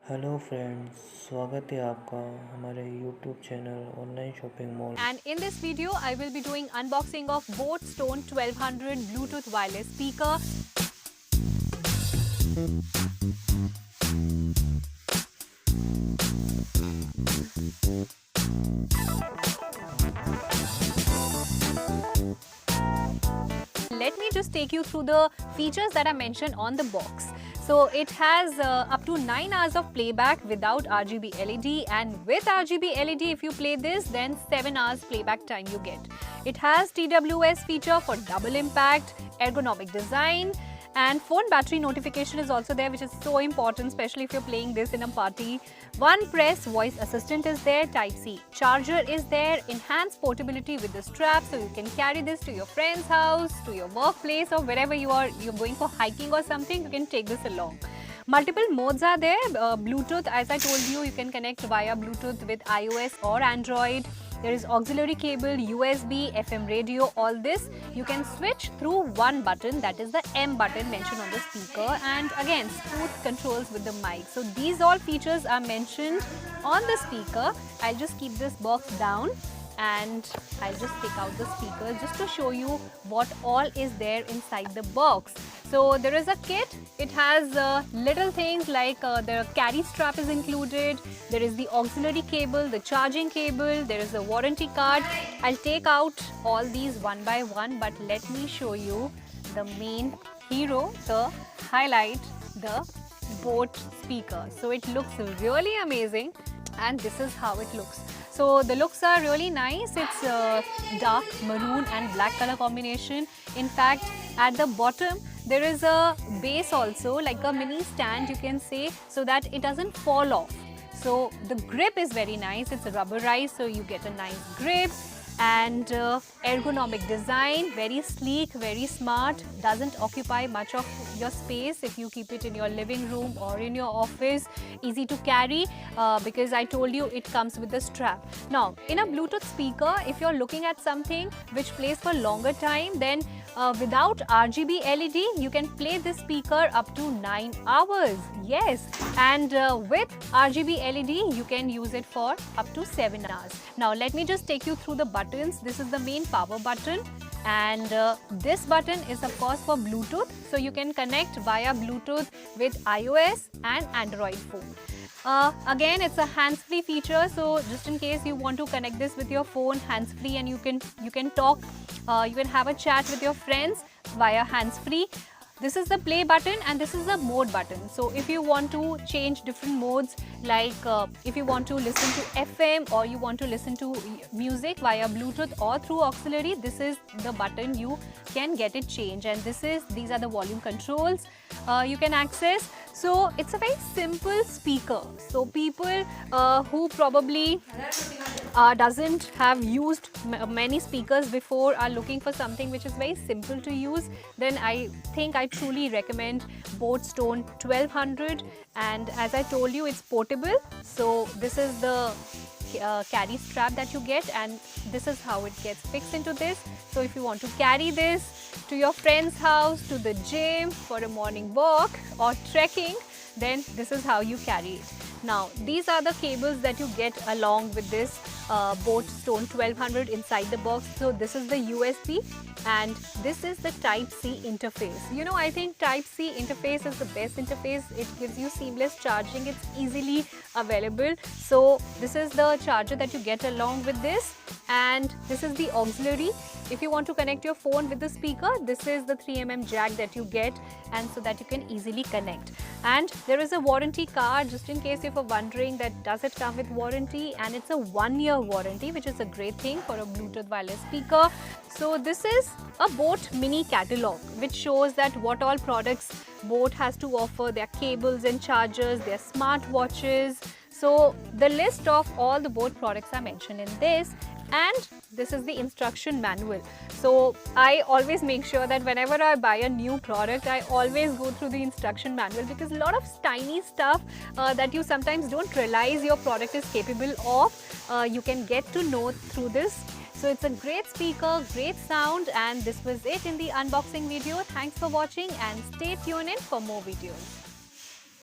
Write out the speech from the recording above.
Hello friends, स्वागत है आपका हमारे YouTube channel online shopping mall. And in this video, I will be doing unboxing of Boat Stone 1200 Bluetooth wireless speaker. Let me just take you through the features that are mentioned on the box. So it has up to 9 hours of playback without RGB LED, and with RGB LED if you play this, then 7 hours playback time you get. It has TWS feature for double impact, ergonomic design, and phone battery notification is also there, which is so important, especially if you're playing this in a party. One press voice assistant is there, Type-C charger is there, enhanced portability with the strap, so you can carry this to your friend's house, to your workplace, or wherever you're going for hiking or something, you can take this along. Multiple modes are there. Bluetooth, as I told you, you can connect via Bluetooth with iOS or Android. There is auxiliary cable, USB, FM radio, all this. You can switch through one button, that is the M button mentioned on the speaker, and again smooth controls with the mic. So these all features are mentioned on the speaker. I'll just keep this box down and I'll just take out the speaker just to show you what all is there inside the box. So there is a kit. It has little things like the carry strap is included. There is the auxiliary cable, the charging cable, there is a warranty card. I'll take out all these one by one, but let me show you the main hero, the highlight, the Boat speaker. So it looks really amazing, and this is how it looks. So the looks are really nice. It's dark maroon and black color combination. In fact, at the bottom there is a base also, like a mini stand you can say, so that it doesn't fall off. So the grip is very nice. It's rubberized, so you get a nice grip. And ergonomic design, very sleek, very smart, doesn't occupy much of your space if you keep it in your living room or in your office. Easy to carry because I told you it comes with the strap. Now in a Bluetooth speaker, if you're looking at something which plays for longer time, then without RGB LED you can play this speaker up to 9 hours. Yes, and with RGB LED you can use it for up to 7 hours. Now let me just take you through the buttons. This is the main power button, and this button is of course for Bluetooth, so you can connect via Bluetooth with iOS and Android phone. Again, it's a hands-free feature, so just in case you want to connect this with your phone hands-free, and you can talk, you can have a chat with your friends via hands-free. This is the play button and this is the mode button. So if you want to change different modes, like if you want to listen to FM or you want to listen to music via Bluetooth or through auxiliary, this is the button you can get it changed. And these are the volume controls you can access. So it's a very simple speaker. So people who probably doesn't have used many speakers before, are looking for something which is very simple to use, then I think I truly recommend Boat Stone 1200. And as I told you, it's portable. So this is the carry strap that you get, and this is how it gets fixed into this. So if you want to carry this to your friend's house, to the gym, for a morning walk or trekking, then this is how you carry it. Now these are the cables that you get along with this Boat Stone 1200 inside the box. So this is the USB and this is the Type-C interface. You know, I think Type-C interface is the best interface. It gives you seamless charging. It's easily available. So this is the charger that you get along with this, and this is the auxiliary. If you want to connect your phone with the speaker, this is the 3mm jack that you get, and so that you can easily connect. And there is a warranty card, just in case if you're wondering that does it come with warranty, and it's a 1-year warranty, which is a great thing for a Bluetooth wireless speaker. So this is a Boat mini catalog, which shows that what all products Boat has to offer, their cables and chargers, their smartwatches. So the list of all the Boat products are mentioned in this, and this is the instruction manual. So I always make sure that whenever I buy a new product, I always go through the instruction manual, because a lot of tiny stuff that you sometimes don't realize your product is capable of, you can get to know through this. So it's a great speaker, great sound, and this was it in the unboxing video. Thanks for watching and stay tuned in for more videos.